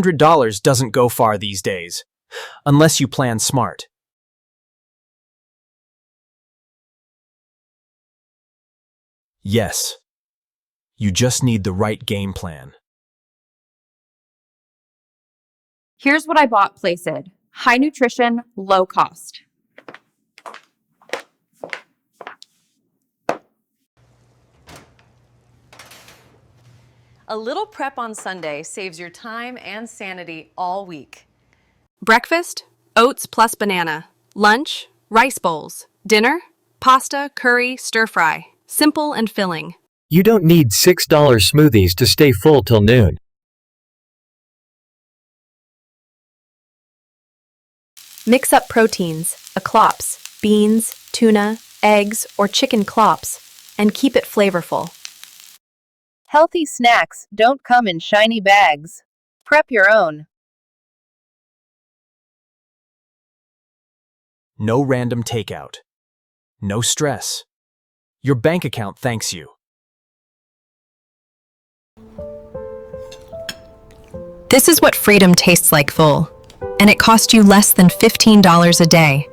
$100 doesn't go far these days, unless you plan smart. Yes, you just need the right game plan. Here's what I bought Placid. High nutrition, low cost. A little prep on Sunday saves your time and sanity all week. Breakfast, oats plus banana. Lunch, rice bowls. Dinner, pasta, curry, stir fry. Simple and filling. You don't need $6 smoothies to stay full till noon. Mix up proteins, clops, beans, tuna, eggs, or chicken clops, and keep it flavorful. Healthy snacks don't come in shiny bags. Prep your own. No random takeout. No stress. Your bank account thanks you. This is what freedom tastes like full, and it costs you less than $15 a day.